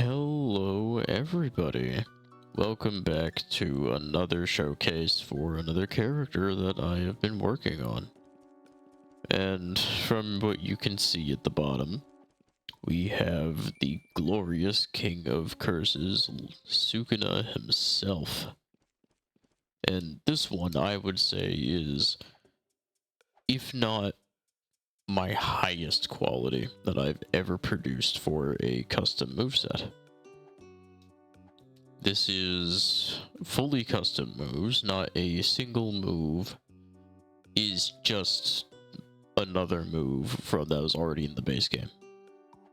Hello everybody, welcome back to another showcase for another character that I have been working on. And from what you can see at the bottom, we have the glorious King of Curses, Sukuna himself. And this one I would say is, if not my highest quality that I've ever produced for a custom moveset. This is fully custom moves, not a single move is just another move from that was already in the base game.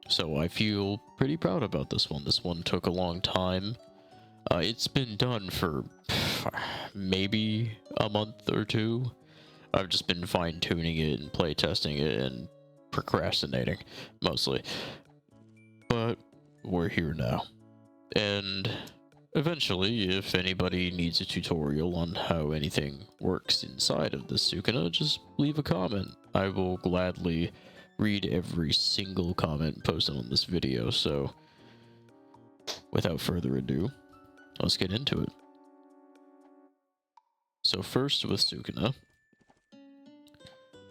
So I feel pretty proud about this one. This one took a long time. It's been done for maybe a month or two. I've just been fine-tuning it and playtesting it and procrastinating, mostly. But we're here now. And eventually, if anybody needs a tutorial on how anything works inside of the Sukuna, just leave a comment. I will gladly read every single comment posted on this video, so without further ado, let's get into it. So first with Sukuna,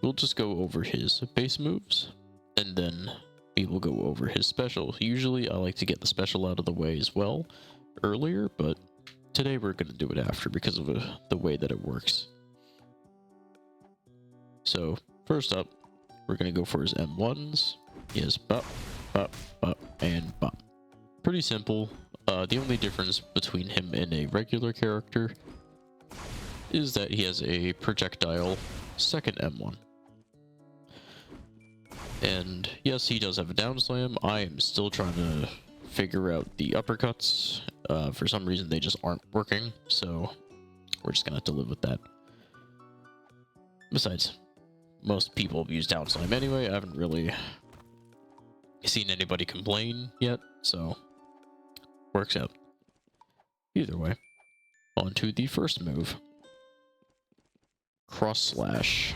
we'll just go over his base moves, and then we will go over his special. Usually I like to get the special out of the way as well earlier, but today we're going to do it after because of the way that it works. So first up, we're going to go for his M1s. He has bop, bop, bop, and bop. Pretty simple. The only difference between him and a regular character is that he has a projectile second M1. And yes, he does have a down slam. I am still trying to figure out the uppercuts. For some reason they just aren't working, so we're just gonna have to live with that. Besides, most people use down slam anyway. I haven't really seen anybody complain yet, so works out. Either way, on to the first move. Cross slash.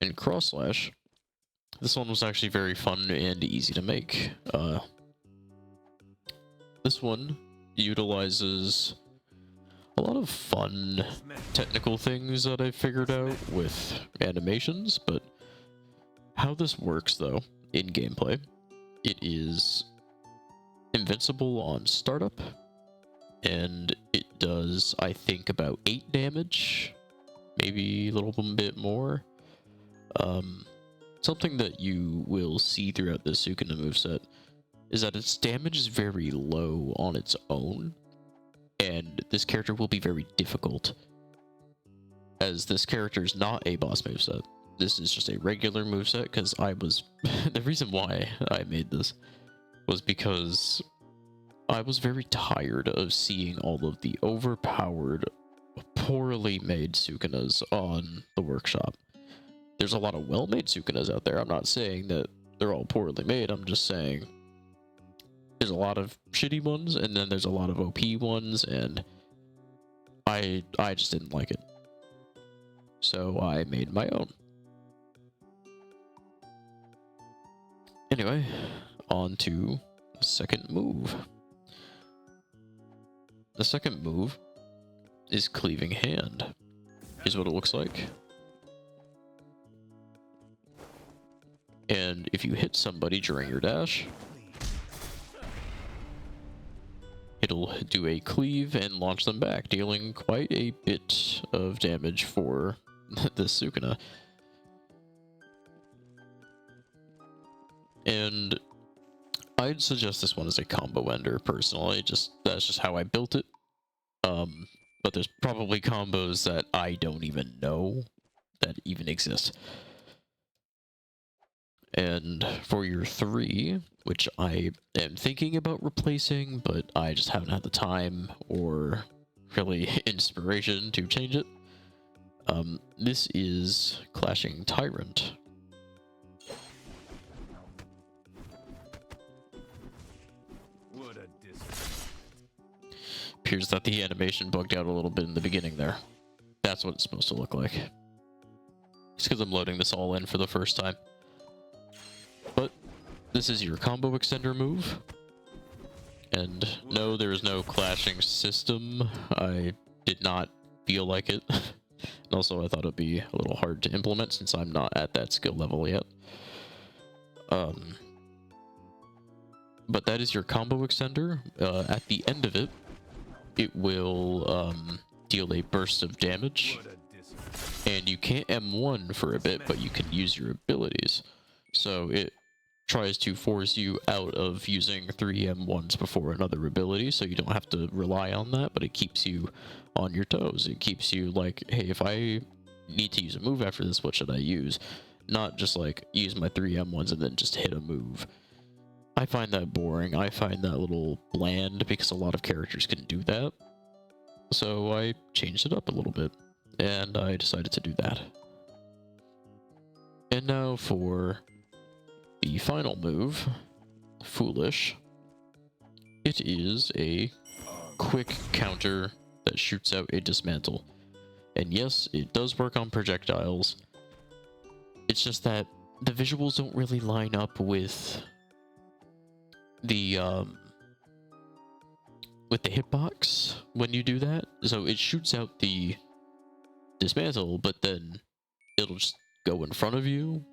In cross slash, this one was actually very fun and easy to make. This one utilizes a lot of fun technical things that I figured out with animations, but how this works though in gameplay, it is invincible on startup, and it does, I think, about 8 damage, maybe a little bit more. Something that you will see throughout the Sukuna moveset is that its damage is very low on its own, and this character will be very difficult, as this character is not a boss moveset. This is just a regular moveset, because the reason why I made this was because I was very tired of seeing all of the overpowered, poorly made Sukunas on the workshop. There's a lot of well-made Sukunas out there. I'm not saying that they're all poorly made. I'm just saying there's a lot of shitty ones, and then there's a lot of OP ones, and I just didn't like it. So I made my own. Anyway, on to the second move. The second move is Cleaving Hand. Here's what it looks like. And if you hit somebody during your dash, it'll do a cleave and launch them back, dealing quite a bit of damage for the Sukuna. And I'd suggest this one as a combo ender, personally. That's just how I built it. But there's probably combos that I don't even know that even exist. And for your 3, which I am thinking about replacing, but I just haven't had the time or really inspiration to change it, this is Clashing Tyrant. Appears that the animation bugged out a little bit in the beginning there. That's what it's supposed to look like. It's because I'm loading this all in for the first time. this is your combo extender move. And no, there is no clashing system. I did not feel like it. And also, I thought it'd be a little hard to implement since I'm not at that skill level yet. But that is your combo extender. At the end of it, it will deal a burst of damage. And you can't M1 for a bit, but you can use your abilities. So it tries to force you out of using 3 M1s before another ability, so you don't have to rely on that, but it keeps you on your toes. It keeps you like, hey, if I need to use a move after this, what should I use? Not just like use my 3 M1s and then just hit a move. I find that boring. I find that a little bland because a lot of characters can do that. So I changed it up a little bit, and I decided to do that. And now for the final move, Foolish. It is a quick counter that shoots out a dismantle. And yes, it does work on projectiles. It's just that the visuals don't really line up with the hitbox when you do that. So it shoots out the dismantle, but then it'll just go in front of you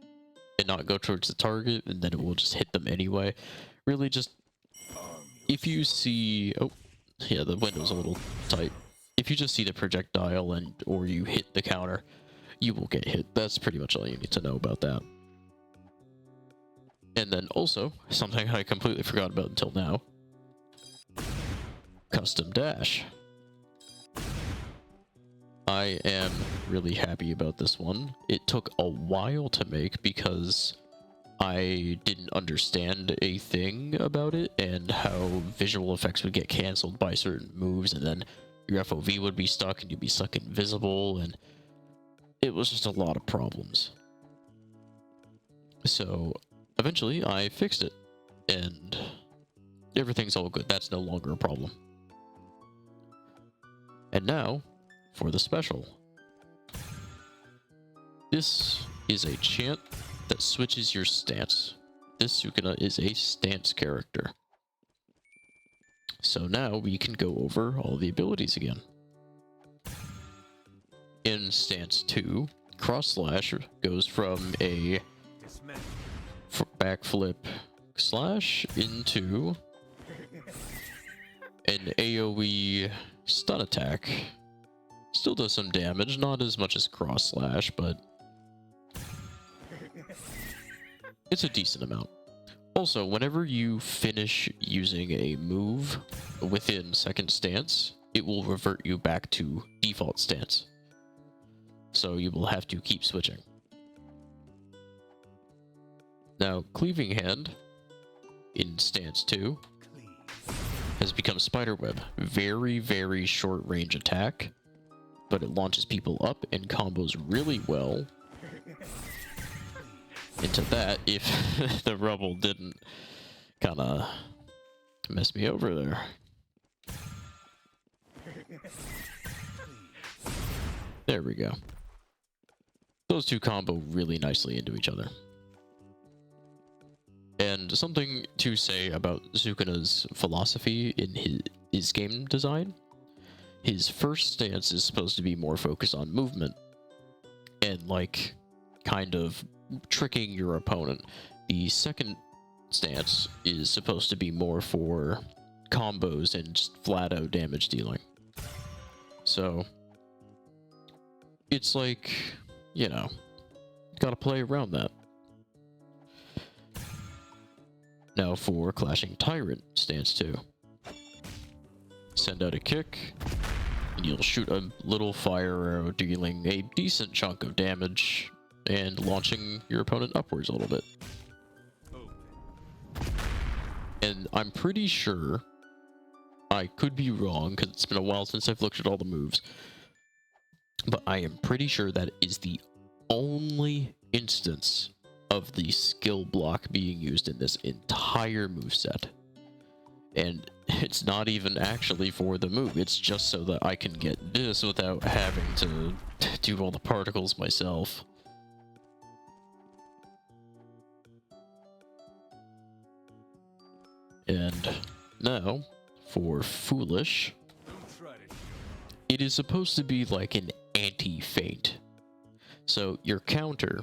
and not go towards the target, and then it will just hit them anyway. Really, just if you see, oh yeah, the window's a little tight. If you just see the projectile or you hit the counter, you will get hit. That's pretty much all you need to know about that. And then also, something I completely forgot about until now, custom dash. I am really happy about this one. It took a while to make because I didn't understand a thing about it and how visual effects would get cancelled by certain moves, and then your FOV would be stuck and you'd be stuck invisible, and it was just a lot of problems. So eventually I fixed it and everything's all good. That's no longer a problem. And now for the special. This is a chant that switches your stance. This Sukuna is a stance character. So now we can go over all the abilities again. In stance 2, cross slash goes from a backflip slash into an AoE stun attack. Still does some damage, not as much as cross slash, but it's a decent amount. Also, whenever you finish using a move within second stance, it will revert you back to default stance. So you will have to keep switching. Now, Cleaving Hand in stance 2 has become Spiderweb. Very, very short range attack, but it launches people up and combos really well into that if the rubble didn't kind of mess me over there. There we go. Those two combo really nicely into each other. And something to say about Sukuna's philosophy in his game design. His first stance is supposed to be more focused on movement and like kind of tricking your opponent. The second stance is supposed to be more for combos and just flat out damage dealing. So it's like, you know, gotta play around that. Now for Clashing Tyrant stance 2. Send out a kick, and you'll shoot a little fire arrow dealing a decent chunk of damage and launching your opponent upwards a little bit. And I'm pretty sure, I could be wrong because it's been a while since I've looked at all the moves, but I am pretty sure that is the only instance of the skill block being used in this entire moveset. And it's not even actually for the move, it's just so that I can get this without having to do all the particles myself. And now, for Foolish, it is supposed to be like an anti-feint. So your counter,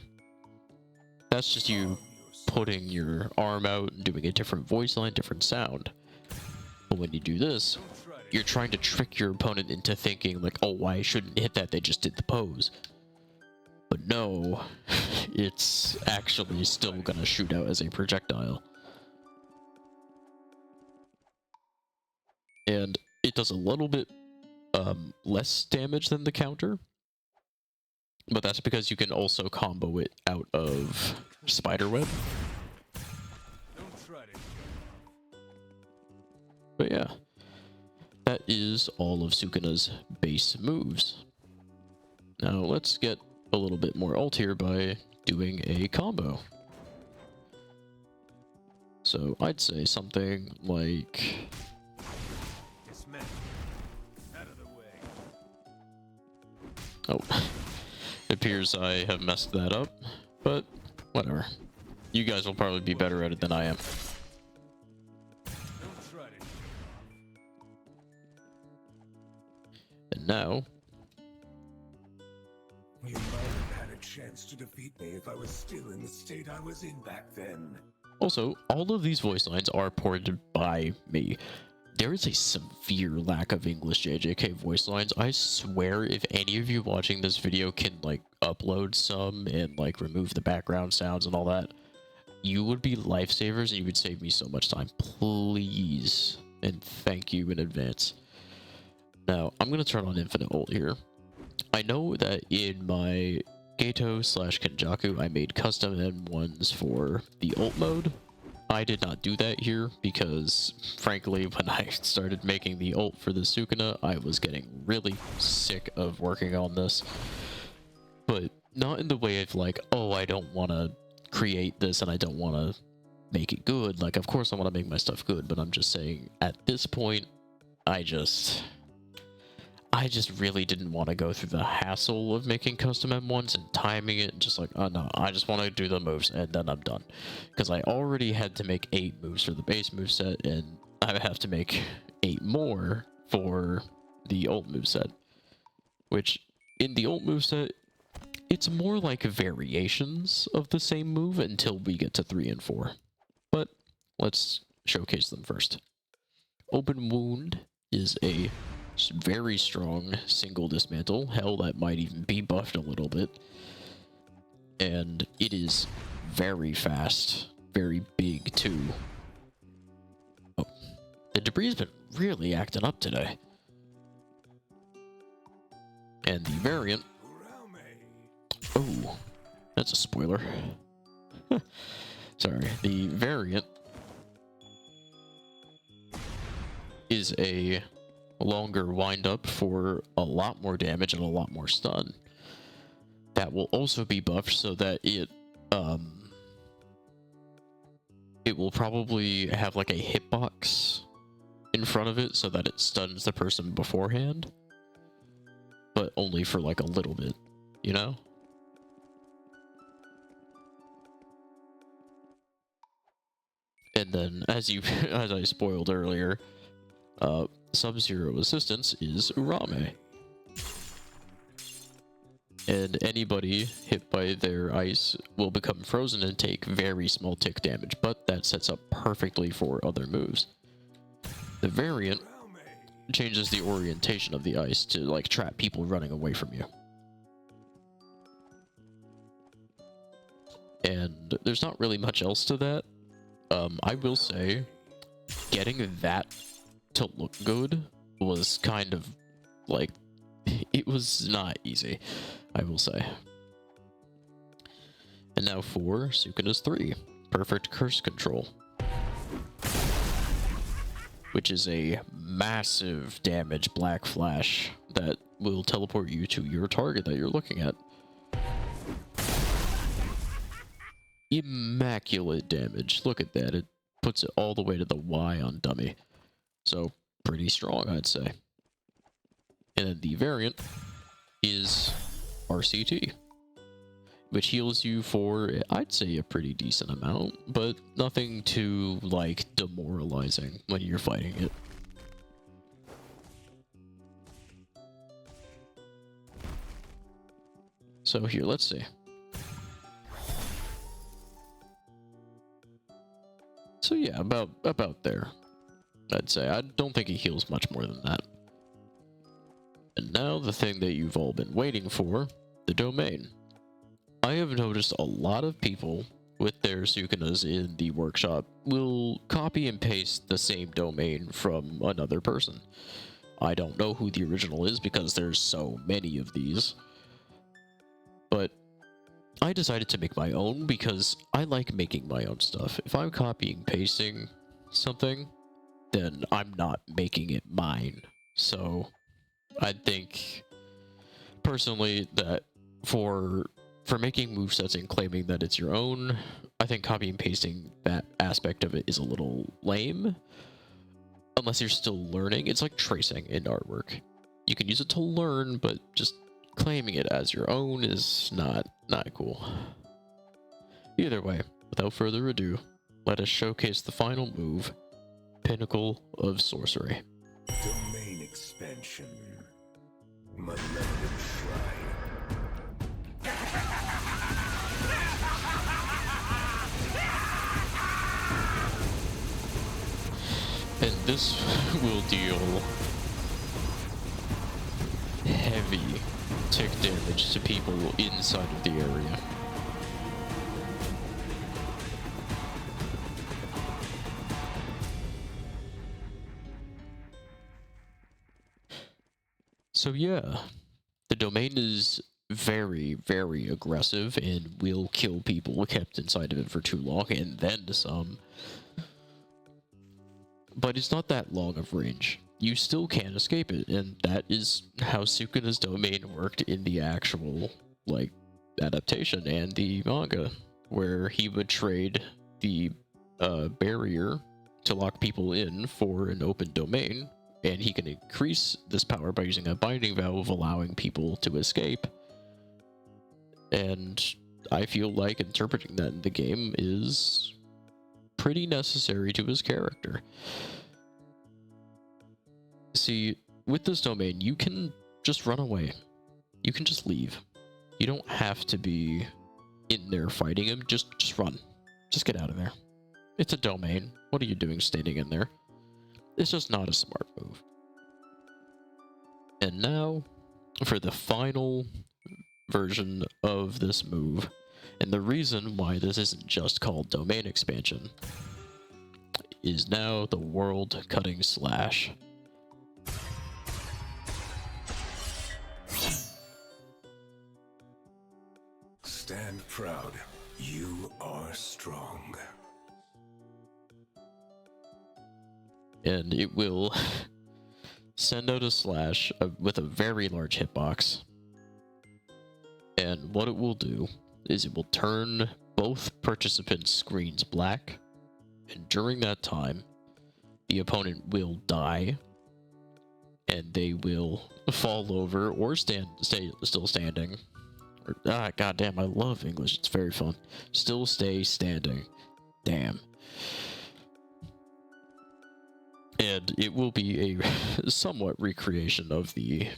that's just you putting your arm out and doing a different voice line, different sound. But when you do this, you're trying to trick your opponent into thinking like, oh, I shouldn't hit that, they just did the pose. But no, it's actually still gonna shoot out as a projectile. And it does a little bit less damage than the counter. But that's because you can also combo it out of Spiderweb. But yeah, that is all of Sukuna's base moves. Now let's get a little bit more ult here by doing a combo. So I'd say something like... Oh, it appears I have messed that up, but whatever. You guys will probably be better at it than I am. And now... You might have had a chance to defeat me if I was still in the state I was in back then. Also, all of these voice lines are ported by me. There is a severe lack of English JJK voice lines. I swear if any of you watching this video can like upload some and like remove the background sounds and all that, you would be lifesavers and you would save me so much time. Please. And thank you in advance. Now, I'm going to turn on Infinite Ult here. I know that in my Gato/Kenjaku, I made custom M1s for the ult mode. I did not do that here because, frankly, when I started making the ult for the Sukuna, I was getting really sick of working on this. But not in the way of like, oh, I don't want to create this and I don't want to make it good. Like, of course I want to make my stuff good, but I'm just saying, at this point, I just really didn't want to go through the hassle of making custom M1s and timing it and just like, oh no, I just want to do the moves and then I'm done. Because I already had to make 8 moves for the base moveset and I have to make 8 more for the ult moveset. Which, in the ult moveset, it's more like variations of the same move until we get to 3 and 4. But let's showcase them first. Open Wound is a very strong single dismantle. Hell, that might even be buffed a little bit. And it is very fast, very big too. Oh, the debris has been really acting up today. And the variant... Oh, that's a spoiler. Sorry, the variant is a longer wind up for a lot more damage and a lot more stun. That will also be buffed so that it will probably have like a hitbox in front of it so that it stuns the person beforehand, but only for like a little bit, you know? And then, as I spoiled earlier, Sub-Zero Assistance is Urame. And anybody hit by their ice will become frozen and take very small tick damage, but that sets up perfectly for other moves. The variant changes the orientation of the ice to like trap people running away from you. And there's not really much else to that. I will say, getting that to look good was kind of like, it was not easy, I will say. And now for Sukuna's 3, Perfect Curse Control, which is a massive damage black flash that will teleport you to your target that you're looking at. Immaculate damage. Look at that. It puts it all the way to the Y on dummy. So, pretty strong, I'd say. And then the variant is RCT, which heals you for, I'd say, a pretty decent amount, but nothing too, like, demoralizing when you're fighting it. So here, let's see. So yeah, about there, I'd say. I don't think he heals much more than that. And now the thing that you've all been waiting for, the domain. I have noticed a lot of people with their Sukunas in the workshop will copy and paste the same domain from another person. I don't know who the original is because there's so many of these. But I decided to make my own because I like making my own stuff. If I'm copying pasting something, then I'm not making it mine. So I think personally that for making movesets and claiming that it's your own, I think copy and pasting that aspect of it is a little lame. Unless you're still learning. It's like tracing in artwork. You can use it to learn, but just claiming it as your own is not cool. Either way, without further ado, let us showcase the final move, Pinnacle of Sorcery. Domain expansion. Malevolent Shrine. And this will deal heavy tick damage to people inside of the area. So yeah, the domain is very, very aggressive and will kill people kept inside of it for too long and then some. But it's not that long of range. You still can't escape it, and that is how Sukuna's domain worked in the actual, like, adaptation and the manga, where he would trade the barrier to lock people in for an open domain, and he can increase this power by using a binding valve, allowing people to escape. And I feel like interpreting that in the game is pretty necessary to his character. See, with this domain, you can just run away. You can just leave. You don't have to be in there fighting him. Just run. Just get out of there. It's a domain. What are you doing standing in there? It's just not a smart move. And now, for the final version of this move, and the reason why this isn't just called domain expansion, is now the world cutting slash. Stand proud. You are strong. And it will send out a slash with a very large hitbox. And what it will do is it will turn both participants' screens black, and during that time, the opponent will die, and they will fall over or stay still standing. Goddamn, I love English. It's very fun. Still stay standing. Damn. And it will be a somewhat recreation of the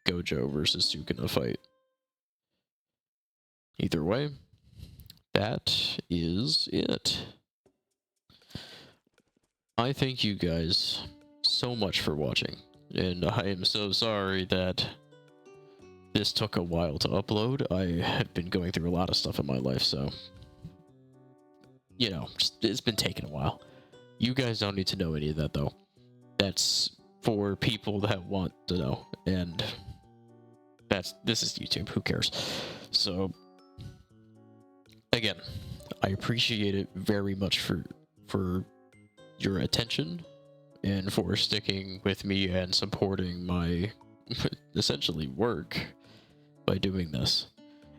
Gojo versus Sukuna fight. Either way, that is it. I thank you guys so much for watching, and I am so sorry that this took a while to upload. I have been going through a lot of stuff in my life, so, you know, it's been taking a while. You guys don't need to know any of that, though. That's for people that want to know, and this is YouTube. Who cares? So, again, I appreciate it very much for your attention and for sticking with me and supporting my essentially work by doing this.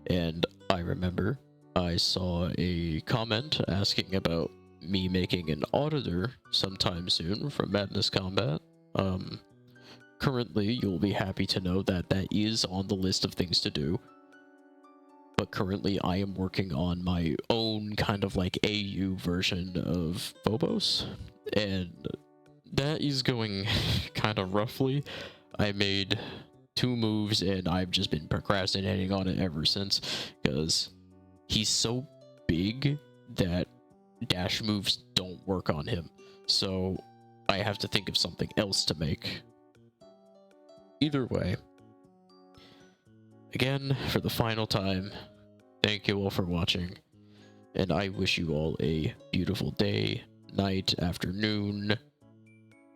And I remember I saw a comment asking about me making an auditor sometime soon from Madness Combat. Currently, you'll be happy to know that that is on the list of things to do. but currently I am working on my own kind of like AU version of Phobos, and that is going kind of roughly. I made 2 moves and I've just been procrastinating on it ever since, because he's so big that dash moves don't work on him, so I have to think of something else to make. Either way, again, for the final time, thank you all for watching, and I wish you all a beautiful day, night, afternoon,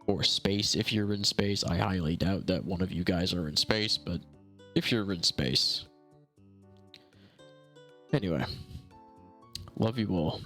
or space if you're in space. I highly doubt that one of you guys are in space, but if you're in space. Anyway, love you all.